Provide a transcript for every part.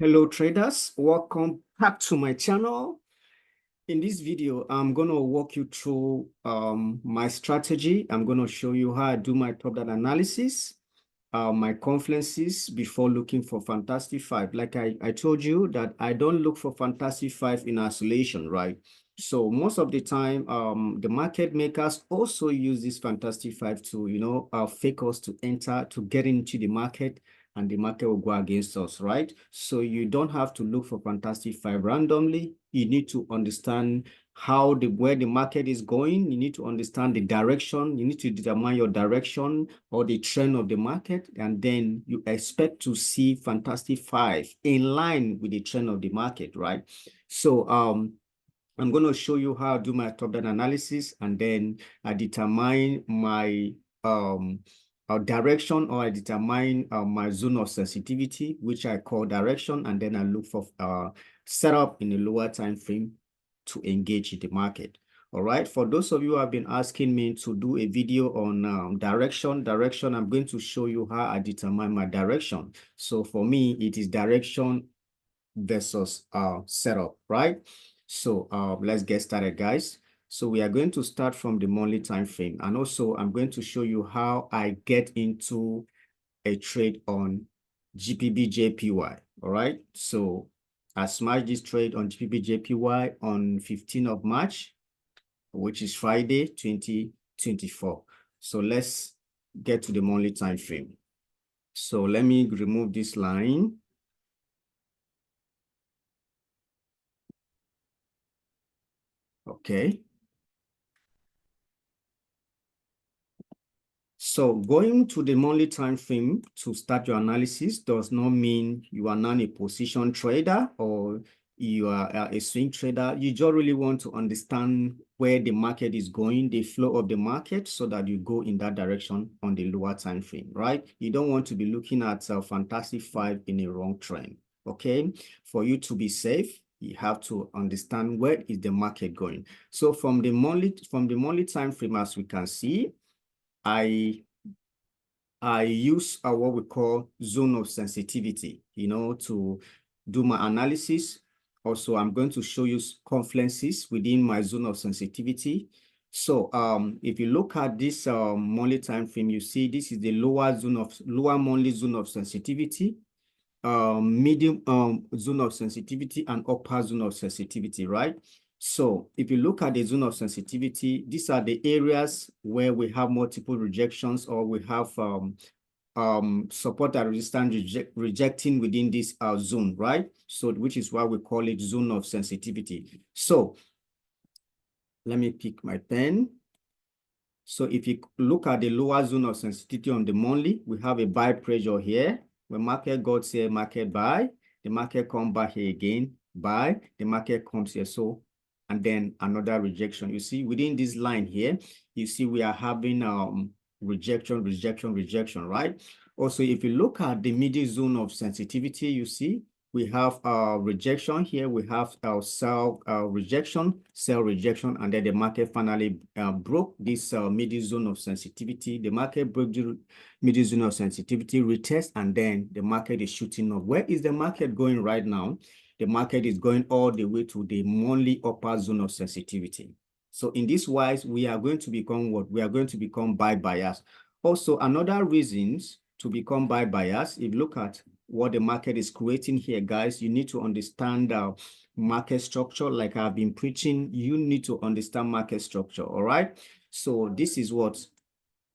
Hello traders, welcome back to my channel. In this video, I'm going to walk you through my strategy. I'm going to show you how I do my top-down analysis, my confluences before looking for Fantastic Five. Like I told you that I don't look for Fantastic Five in isolation, right? So most of the time, the market makers also use this Fantastic Five to, fake us to enter, to get into the market, and the market will go against us, right? So you don't have to look for Fantastic Five randomly. You need to understand where the market is going. You need to understand the direction. You need to determine your direction or the trend of the market, and then you expect to see Fantastic Five in line with the trend of the market, right? So I'm going to show you how I do my top-down analysis, and then I determine my direction, or I determine my zone of sensitivity, which I call direction, and then I look for setup in a lower time frame to engage in the market. All right. For those of you who have been asking me to do a video on direction, I'm going to show you how I determine my direction. So for me, it is direction versus setup, right? So let's get started, guys. So we are going to start from the monthly time frame, and also I'm going to show you how I get into a trade on GPBJPY. All right. So I smashed this trade on GPBJPY on 15th of March, which is Friday, 2024. So let's get to the monthly time frame. So let me remove this line. Okay. So going to the monthly time frame to start your analysis does not mean you are not a position trader or you are a swing trader. You just really want to understand where the market is going, the flow of the market, so that you go in that direction on the lower time frame, right? You don't want to be looking at a Fantastic Five in a wrong trend, okay? For you to be safe, you have to understand where is the market going. So from the monthly time frame, as we can see, I use what we call zone of sensitivity, to do my analysis. Also, I'm going to show you confluences within my zone of sensitivity. So if you look at this monthly time frame, you see this is the lower monthly zone of sensitivity, medium zone of sensitivity, and upper zone of sensitivity, right? So if you look at the zone of sensitivity, these are the areas where we have multiple rejections, or we have support and resistance rejecting within this zone, right? So which is why we call it zone of sensitivity. So let me pick my pen. So if you look at the lower zone of sensitivity on the monthly, we have a buy pressure here. When market got here, market buy, the market come back here again, buy, the market comes here. So, and then another rejection. You see within this line here, you see we are having rejection, right? Also, if you look at the middle zone of sensitivity, you see we have rejection here, we have sell rejection, and then the market finally broke this middle zone of sensitivity. The market broke the middle zone of sensitivity, retest, and then the market is shooting up. Where is the market going right now? The market is going all the way to the monthly upper zone of sensitivity. So in this wise, we are going to become what? We are going to become buy bias. Also, another reasons to become buy bias, if you look at what the market is creating here, guys, you need to understand market structure. Like I've been preaching, you need to understand market structure, all right? So this is what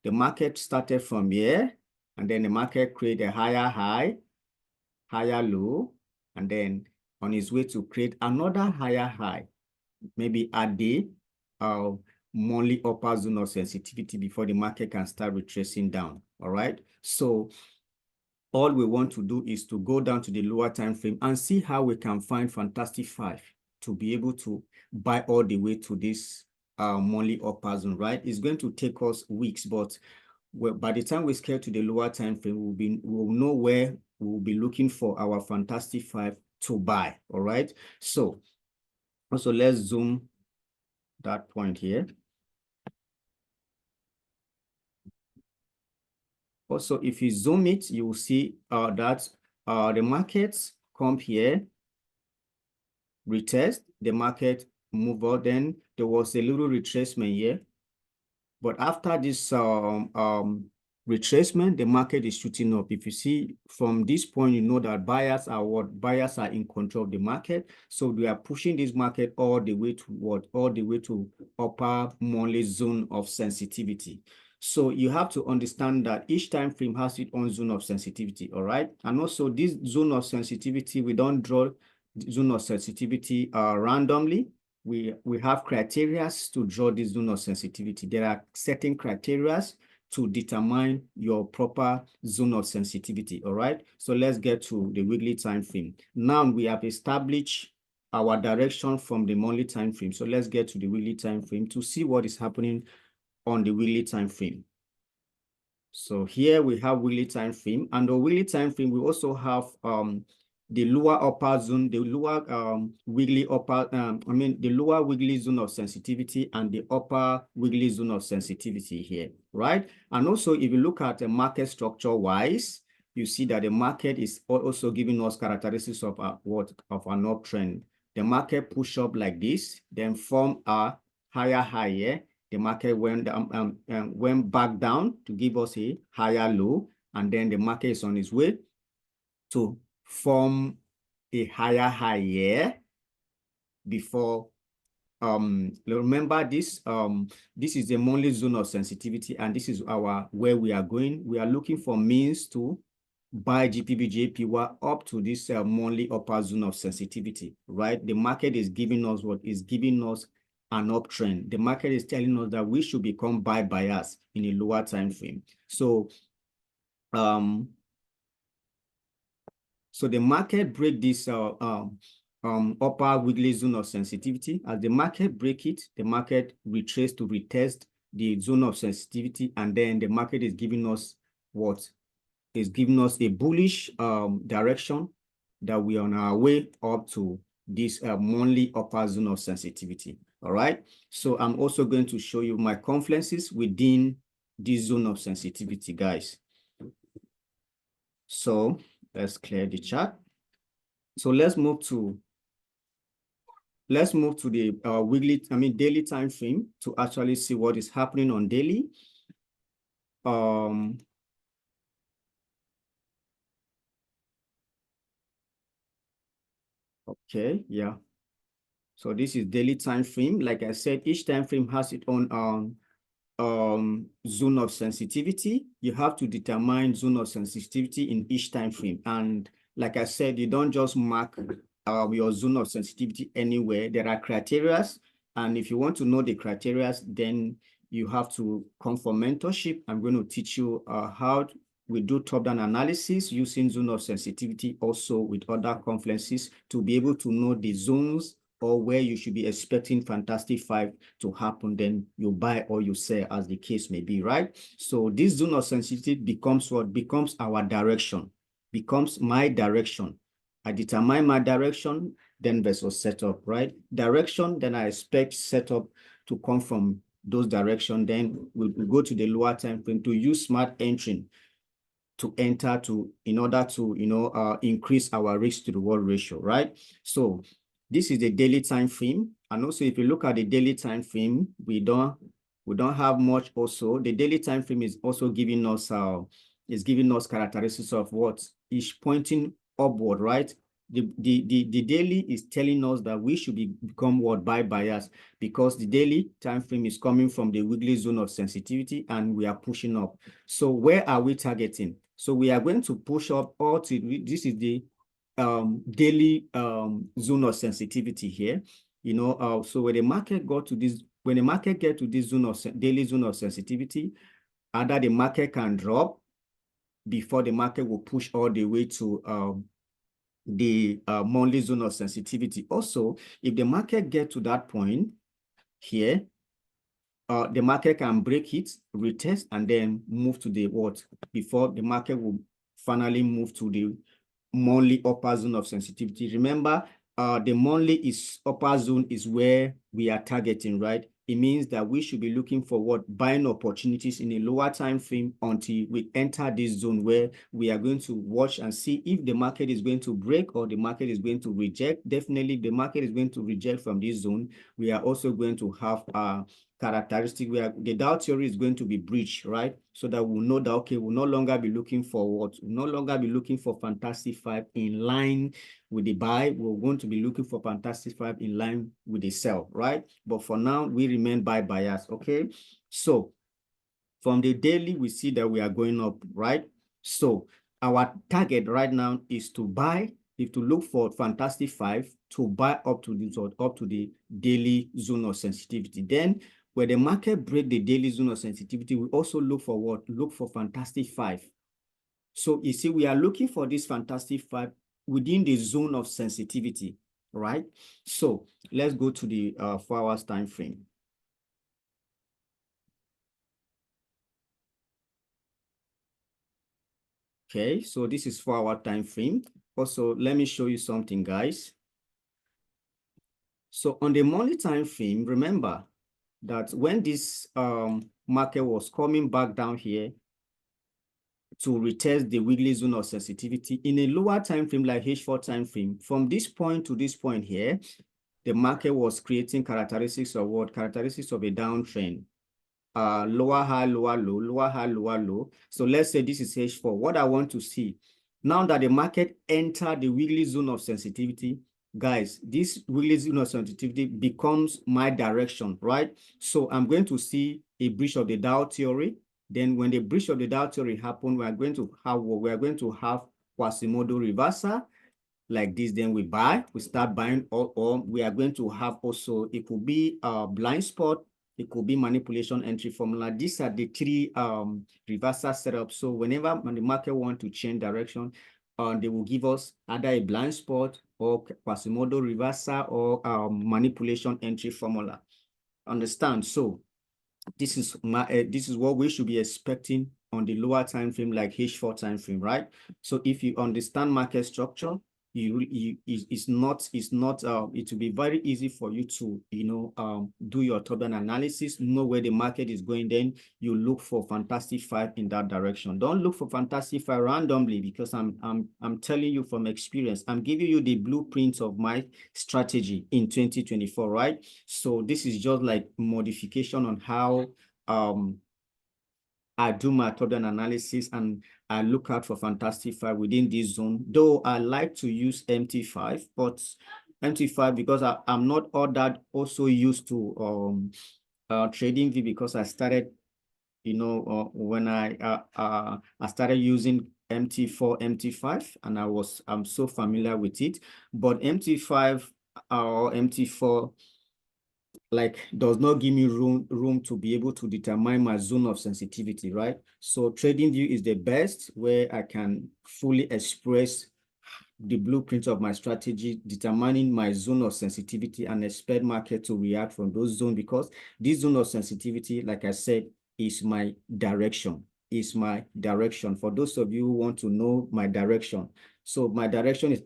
the market started from here, and then the market created a higher high, higher low, and then on its way to create another higher high, maybe at the monthly upper zone of sensitivity before the market can start retracing down, all right? So all we want to do is to go down to the lower time frame and see how we can find Fantastic Five to be able to buy all the way to this monthly upper zone, right? It's going to take us weeks, but by the time we scale to the lower time frame, we'll know where we'll be looking for our Fantastic Five to buy, all right? So also let's zoom that point here. Also, if you zoom it, you will see that the markets come here, retest, the market move out. Then there was a little retracement here. But after this retracement, the market is shooting up. If you see from this point, you know that buyers are what? Buyers are in control of the market. So we are pushing this market all the way to what? All the way to upper monthly zone of sensitivity. So you have to understand that each time frame has its own zone of sensitivity, all right? And also this zone of sensitivity, we don't draw zone of sensitivity randomly. We have criteria to draw this zone of sensitivity. There are certain criteria to determine your proper zone of sensitivity, all right? So let's get to the weekly time frame. Now we have established our direction from the monthly time frame. So let's get to the weekly time frame to see what is happening on the weekly time frame. So here we have weekly time frame, and the weekly time frame we also have the lower upper zone, the lower wiggly upper, the lower wiggly zone of sensitivity and the upper wiggly zone of sensitivity here, right? And also, if you look at the market structure wise, you see that the market is also giving us characteristics of an uptrend. The market push up like this, then form a higher high here. The market went back down to give us a higher low, and then the market is on its way to form a higher high here before remember this this is the monthly zone of sensitivity, and this is where we are going. We are looking for means to buy GPB/JPY up to this monthly upper zone of sensitivity, right? The market is giving us what is giving us an uptrend. The market is telling us that we should become buy bias in a lower time frame. So so the market break this upper wiggly zone of sensitivity. As the market break it, the market retrace to retest the zone of sensitivity, and then the market is giving us what? Is giving us a bullish direction that we are on our way up to this monthly upper zone of sensitivity. All right. So I'm also going to show you my confluences within this zone of sensitivity, guys. So let's clear the chart. So let's move to the weekly, daily time frame to actually see what is happening on daily. Okay, yeah. So this is daily time frame. Like I said, each time frame has its own zone of sensitivity. You have to determine zone of sensitivity in each time frame. And like I said, you don't just mark your zone of sensitivity anywhere. There are criteria, and if you want to know the criteria, then you have to come for mentorship. I'm going to teach you how we do top-down analysis using zone of sensitivity, also with other confluences, to be able to know the zones or where you should be expecting fantastic 5 to happen. Then you buy or you sell, as the case may be, right? So this zone of sensitivity becomes what? Becomes our direction, becomes my direction. I determine my direction, then versus setup, right? Direction, then I expect setup to come from those directions. Then we'll go to the lower time frame to use smart entry to enter in order to increase our risk to reward ratio, right? So this is the daily time frame. And also, if you look at the daily time frame, we don't have much. Also, the daily time frame is also giving us characteristics of what is pointing upward, right? The daily is telling us that we should become what? Buy bias, because the daily time frame is coming from the wiggly zone of sensitivity and we are pushing up. So where are we targeting? So we are going to push up all to this is the daily zone of sensitivity here. So when the market get to this daily zone of sensitivity, either the market can drop before the market will push all the way to the monthly zone of sensitivity. Also, if the market get to that point here, the market can break it, retest, and then move to the what? Before the market will finally move to the monthly upper zone of sensitivity. Remember, the monthly upper zone is where we are targeting, right? it means that we should be looking for what buying opportunities in a lower time frame until we enter this zone where we are going to watch and see if the market is going to break or the market is going to reject. Definitely, the market is going to reject from this zone. We are also going to have a characteristic where the Dow theory is going to be breached, right? So that we'll know that, okay, we'll no longer be looking for what? We'll no longer be looking for Fantastic Five in line with the buy. We're going to be looking for Fantastic Five in line with the sell, right? But for now, we remain buy bias, okay? So from the daily, we see that we are going up, right? So our target right now is to buy, if to look for Fantastic Five, to buy up to the daily zone of sensitivity. Then when the market break the daily zone of sensitivity, we also look for what? Look for Fantastic Five. So you see, we are looking for this Fantastic Five within the zone of sensitivity, right? So let's go to the 4 hours time frame. Okay, so this is 4 hour time frame. Also, let me show you something, guys. So on the monthly time frame, remember that when this market was coming back down here to retest the weekly zone of sensitivity in a lower time frame like H4 time frame, from this point to this point here, the market was creating characteristics of what? Characteristics of a downtrend. Lower high, lower low, lower high, lower low. So let's say this is H4. What I want to see, now that the market entered the weekly zone of sensitivity, guys, this weekly zone of sensitivity becomes my direction, right? So I'm going to see a breach of the Dow theory. Then when the breach of the Dow theory happens, we are going to have Quasimodo reversal like this. Then we buy, we start buying, or we are going to have also, it could be a blind spot, it could be manipulation entry formula. These are the three reversal setups. So whenever the market want to change direction, they will give us either a blind spot or Quasimodo reversal or manipulation entry formula. Understand? So this is what we should be expecting on the lower time frame like H4 time frame, right? So if you understand market structure, it will be very easy for you to do your top-down analysis, know where the market is going. Then you look for Fantastic Five in that direction. Don't look for Fantastic Five randomly, because I'm telling you from experience, I'm giving you the blueprint of my strategy in 2024, right? So this is just like modification on how I do my top-down analysis, and I look out for Fantastic Five within this zone. Though I like to use MT5, but MT5, because I'm not all that also used to trading view, because I started, when I started using MT4, MT5, and I'm so familiar with it. But MT5 or MT4 like does not give me room to be able to determine my zone of sensitivity, right? So trading view is the best, where I can fully express the blueprint of my strategy, determining my zone of sensitivity, and expect market to react from those zones, because this zone of sensitivity, like I said, is my direction. For those of you who want to know my direction, so my direction is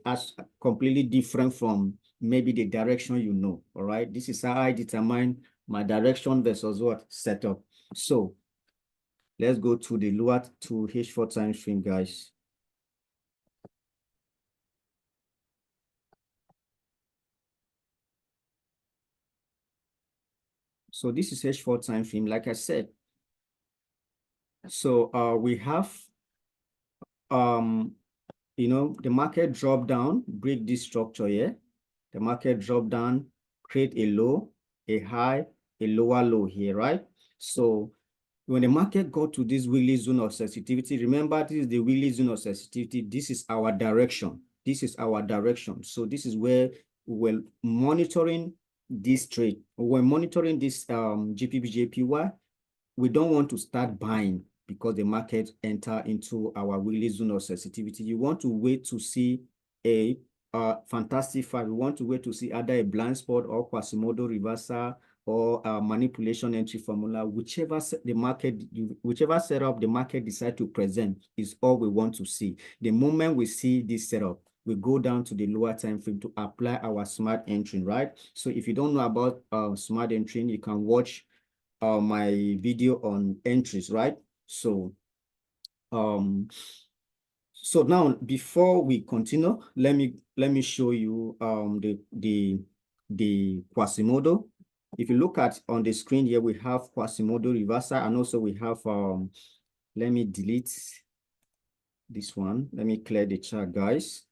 completely different from maybe the direction all right? This is how I determine my direction versus what setup. So let's go to the lower to H4 time frame, guys. So this is H4 time frame, like I said. So we have the market drop down, break this structure here. The market drop down, create a low, a high, a lower low here, right? So when the market got to this weekly zone of sensitivity, remember, this is the weekly zone of sensitivity. This is our direction. So this is where we're monitoring this trade. We're monitoring this GPP-JPY. We don't want to start buying because the market enter into our weekly zone of sensitivity. You want to wait to see a Fantastic Five. We want to wait to see either a blind spot or Quasimodo reversal or manipulation entry formula, whichever setup the market decide to present is all we want to see. The moment we see this setup, we go down to the lower time frame to apply our smart entry, right? So if you don't know about smart entry, you can watch my video on entries, right? So so now before we continue, let me show you the Quasimodo. If you look at on the screen here, we have Quasimodo reversal, and also we have let me delete this one. Let me clear the chart, guys.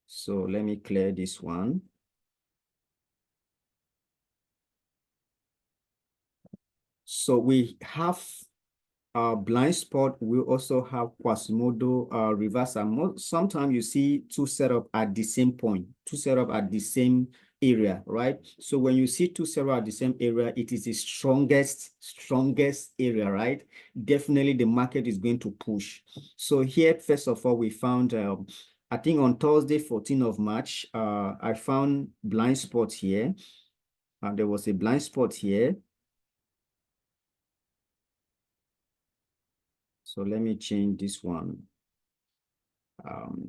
So let me clear this one. So we have blind spot. We also have Quasimodo reversal. Sometimes you see two setup at the same point, two setup at the same area, right? So when you see two setup at the same area, it is the strongest area, right? Definitely the market is going to push. So here, first of all, we found I think on Thursday, 14th of March, I found blind spot here. There was a blind spot here. So let me change this one.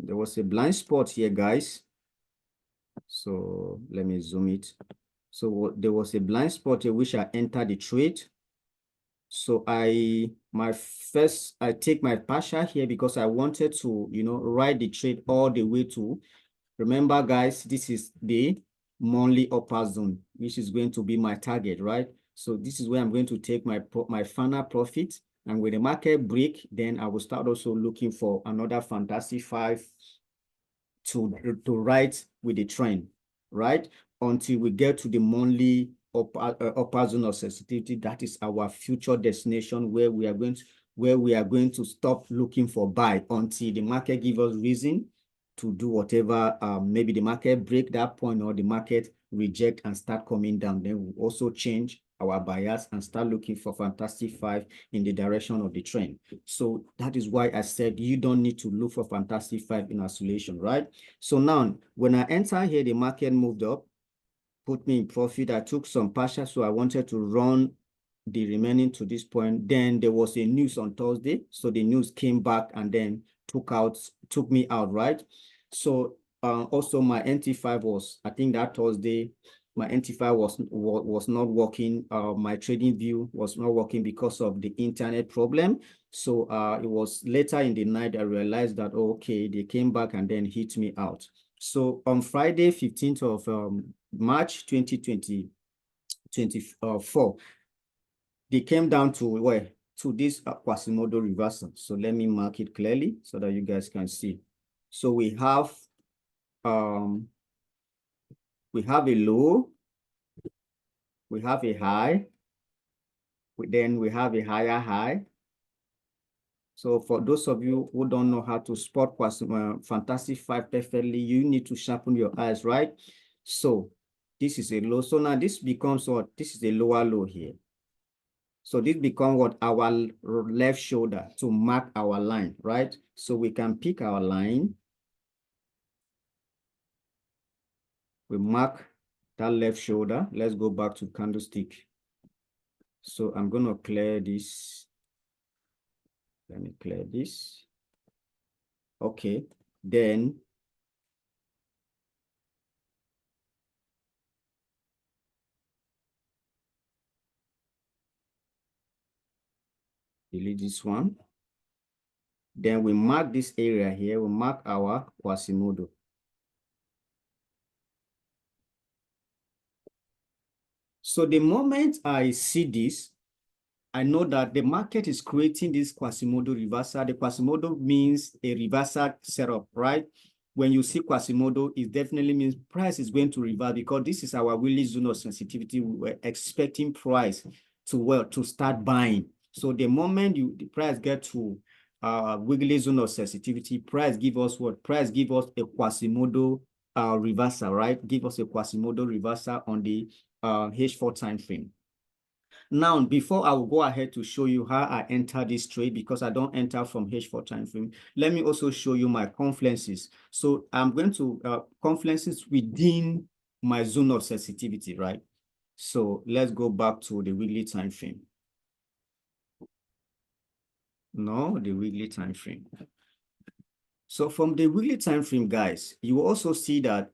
There was a blind spot here, guys. So let me zoom it. So there was a blind spot here which I entered the trade. So I take my partial here because I wanted to, ride the trade all the way to, remember guys, this is the monthly upper zone, which is going to be my target, right? So this is where I'm going to take my final profit. And with the market break, then I will start also looking for another fantastic 5 to ride with the trend, right? Until we get to the monthly upper zone of sensitivity. That is our future destination where we are going to stop looking for buy until the market gives us reason to do whatever. Maybe the market break that point or the market reject and start coming down. Then we'll also change our bias and start looking for fantastic 5 in the direction of the trend. So that is why I said you don't need to look for fantastic 5 in isolation, right? So now when I enter here, the market moved up, put me in profit. I took some partial, so I wanted to run the remaining to this point. Then there was a news on Thursday, so the news came back and then took me out, right? So also my NT5 was, I think that Thursday, my NT5 was not working. My trading view was not working because of the internet problem. So it was later in the night I realized that, okay, they came back and then hit me out. So on Friday, 15th of March 2024, they came down to where? To this Quasimodo reversal. So let me mark it clearly so that you guys can see. So we have a low, we have a high, then we have a higher high. So for those of you who don't know how to spot Fantastic 5 perfectly, you need to sharpen your eyes, right? So this is a low. So now this becomes what? This is a lower low here. So this becomes what? Our left shoulder to mark our line, right? So we can pick our line. We mark that left shoulder. Let's go back to candlestick. So I'm going to clear this. Let me clear this. Okay. Then delete this one. Then we mark this area here. We mark our Quasimodo. So the moment I see this, I know that the market is creating this Quasimodo reversal. The Quasimodo means a reversal setup, right? When you see Quasimodo, it definitely means price is going to reverse because this is our weekly zone of sensitivity. We were expecting price to start buying. So the moment the price get to wiggly zone of sensitivity, price give us what? Price give us a Quasimodo reversal, right? Give us a Quasimodo reversal on the H4 time frame. Now, before I will go ahead to show you how I enter this trade, because I don't enter from H4 time frame, let me also show you my confluences. So I'm going to confluences within my zone of sensitivity, right? So let's go back to the weekly time frame. No, the weekly time frame. So from the weekly time frame, guys, you will also see that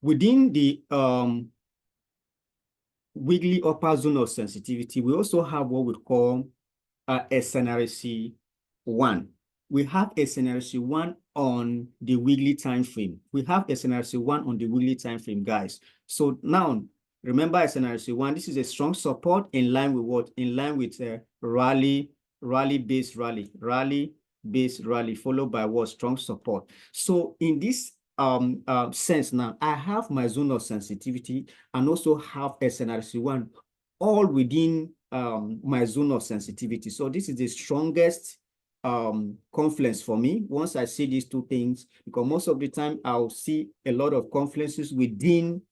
within the weekly upper zone of sensitivity, we also have what we call a SNRC 1. We have a SNRC 1 on the weekly time frame. We have a SNRC 1 on the weekly time frame, guys. So now, remember SNRC 1, this is a strong support in line with what? In line with rally-based rally, followed by what? Strong support. So in this sense now, I have my zone of sensitivity and also have SNRC 1 all within my zone of sensitivity. So this is the strongest confluence for me once I see these two things, because most of the time I'll see a lot of confluences within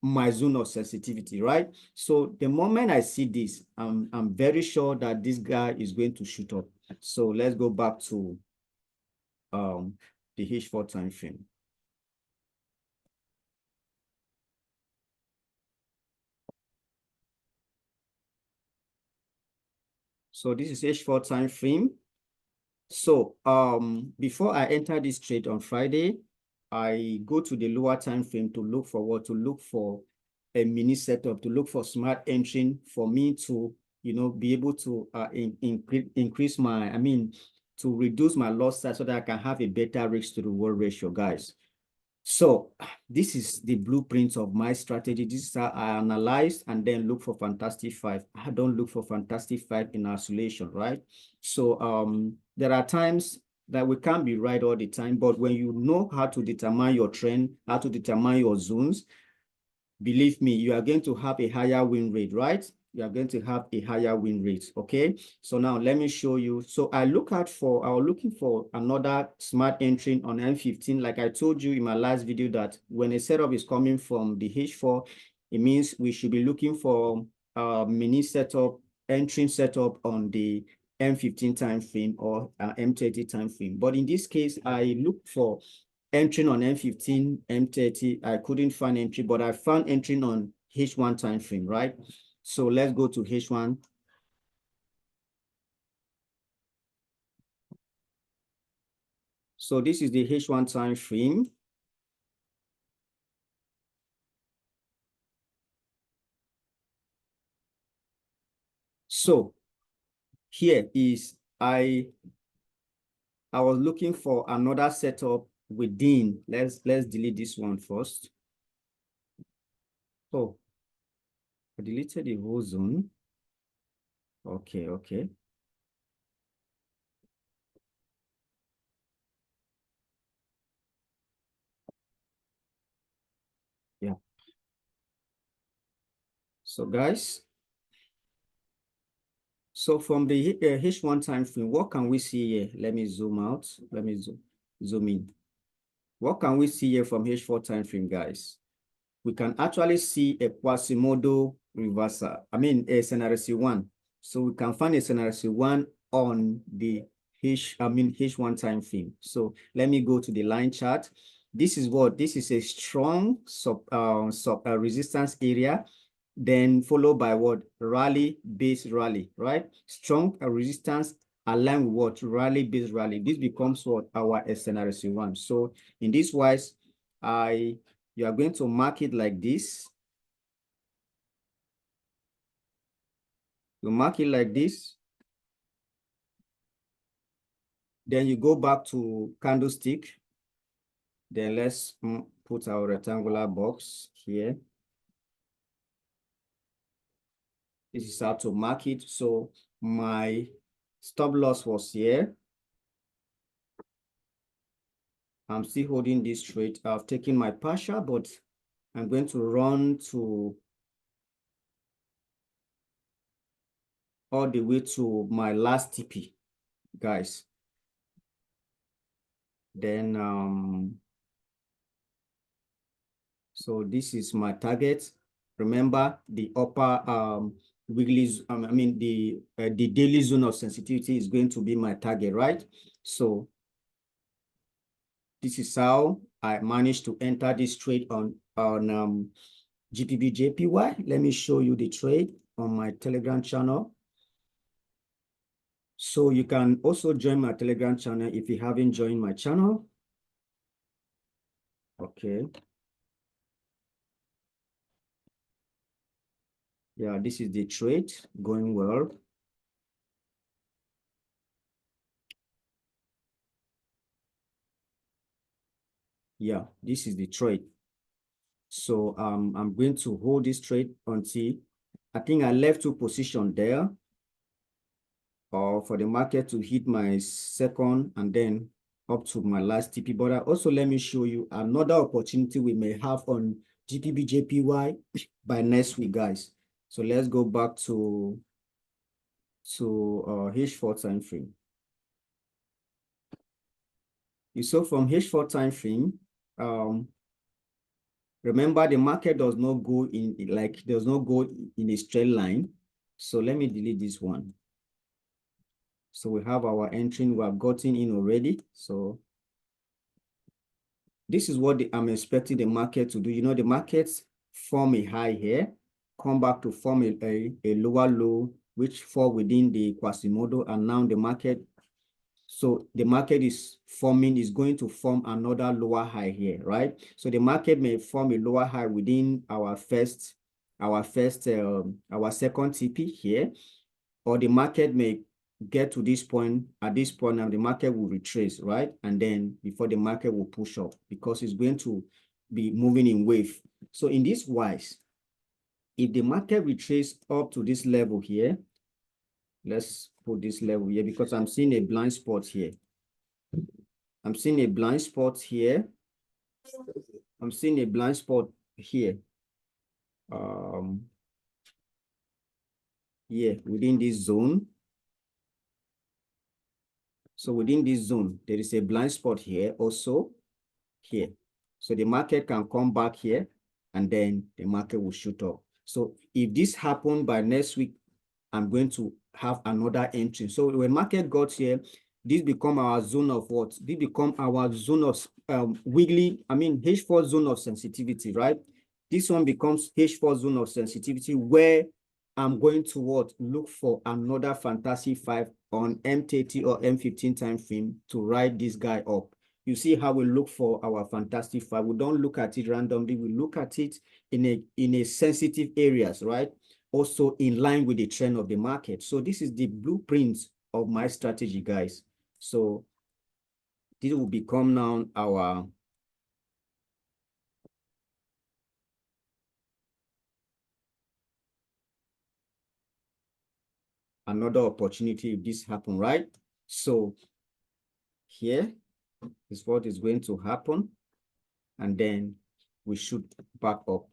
my zone of sensitivity, right? So the moment I see this, I'm very sure that this guy is going to shoot up. So let's go back to the H4 time frame. So this is H4 time frame. So before I enter this trade on Friday, I go to the lower time frame to look for what? To look for a mini setup, to look for smart entering for me to, be able to increase my, to reduce my loss size so that I can have a better risk to reward ratio, guys. So this is the blueprint of my strategy. This is how I analyze and then look for fantastic five. I don't look for fantastic five in isolation, right? So there are times that we can't be right all the time, but when you know how to determine your trend, how to determine your zones, believe me, you are going to have a higher win rate, right? You are going to have a higher win rate, okay? So now let me show you. So I was looking for another smart entry on M15. Like I told you in my last video that when a setup is coming from the H4, it means we should be looking for a mini setup, entry setup on the M15 time frame or M30 time frame. But in this case, I looked for entering on M15, M30, I couldn't find entry, but I found entering on H1 time frame, right? So let's go to H1. So this is the H1 time frame. So here is I was looking for another setup within. Let's delete this one first. Oh, I deleted the whole zone. Okay. Yeah. So guys, so from the H1 time frame, what can we see here? Let me zoom out. Let me zoom in. What can we see here from H4 time frame, guys? We can actually see a Quasimodo reversal. A scenario 1. So we can find a scenario 1 on the H1 time frame. So let me go to the line chart. This is what? This is a strong resistance area, then followed by what? Rally-based rally, right? Strong resistance aligned with what? Rally-based rally. This becomes what? Our scenario 1. So in this wise, you are going to mark it like this. You mark it like this. Then you go back to candlestick. Then let's put our rectangular box here. This is how to mark it. So my stop loss was here. I'm still holding this trade. I've taken my partial, but I'm going to run to all the way to my last TP, guys. Then so this is my target. Remember the upper weekly, the daily zone of sensitivity is going to be my target, right? So this is how I managed to enter this trade on GPB JPY. Let me show you the trade on my Telegram channel. So you can also join my Telegram channel if you haven't joined my channel. Okay. Yeah, this is the trade going well. Yeah, this is the trade. So I'm going to hold this trade until I think I left 2 positions there, or for the market to hit my second and then up to my last TP. But also let me show you another opportunity we may have on GPBJPY by next week, guys. So let's go back to H4 time frame. You saw from H4 time frame, remember the market does not go in a straight line. So let me delete this one. So we have our entry we have gotten in already. So this is what I'm expecting the market to do. You know, the markets form a high here, come back to form a lower low, which fall within the Quasimodo, and now the market, so the market is going to form another lower high here, right? So the market may form a lower high within our second TP here, or the market may get to this point. At this point now, the market will retrace, right? And then before the market will push up, because it's going to be moving in wave. So in this wise, if the market retraces up to this level here, let's put this level here, because I'm seeing a blind spot here. I'm seeing a blind spot here. I'm seeing a blind spot here. Yeah, within this zone. So within this zone, there is a blind spot here also here. So the market can come back here and then the market will shoot up. So if this happened by next week, I'm going to have another entry. So when market got here, this become our zone of what? This become our zone of wiggly, H4 zone of sensitivity, right? This one becomes H4 zone of sensitivity, where I'm going to what? Look for another fantastic 5 on M30 or M15 time frame to ride this guy up. You see how we look for our fantastic 5. We don't look at it randomly. We look at it in a sensitive areas, right? Also in line with the trend of the market. So this is the blueprint of my strategy, guys. So this will become now our another opportunity if this happen, right? So here is what is going to happen, and then we should back up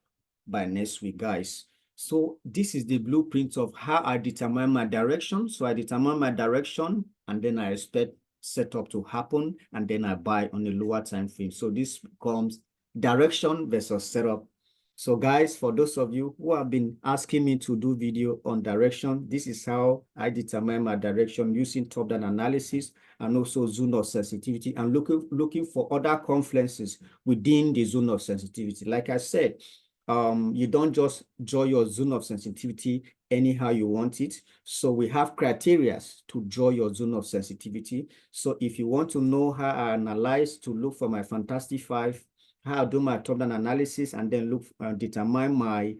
by next week, guys. So this is the blueprint of how I determine my direction. So I determine my direction, and then I expect setup to happen, and then I buy on a lower time frame. So this becomes direction versus setup. So guys, for those of you who have been asking me to do video on direction, this is how I determine my direction using top-down analysis and also zone of sensitivity, and looking for other confluences within the zone of sensitivity. Like I said, you don't just draw your zone of sensitivity anyhow you want it. So we have criteria to draw your zone of sensitivity. So if you want to know how I analyze to look for my fantastic 5, how I do my top-down analysis, and then determine my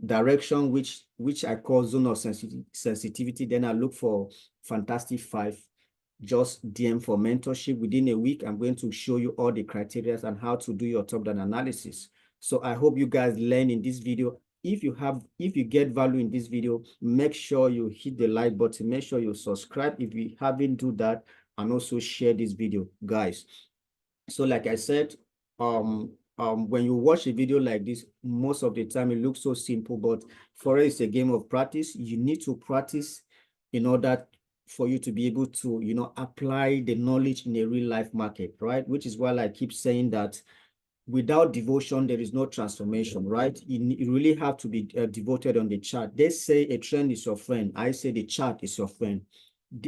direction, which I call zone of sensitivity, then I look for fantastic 5. Just DM for mentorship. Within a week, I'm going to show you all the criteria and how to do your top-down analysis. So I hope you guys learn in this video. If you get value in this video, make sure you hit the like button. Make sure you subscribe if you haven't do that, and also share this video, guys. So like I said, when you watch a video like this, most of the time it looks so simple, but ForeX is a game of practice. You need to practice in order for you to be able to, apply the knowledge in a real life market, right? Which is why I keep saying that without devotion, there is no transformation, right? You really have to be devoted on the chart. They say a trend is your friend. I say the chart is your friend.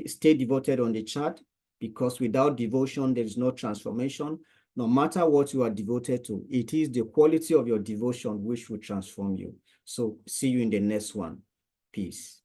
Stay devoted on the chart, because without devotion, there is no transformation. No matter what you are devoted to, it is the quality of your devotion which will transform you. So see you in the next one. Peace.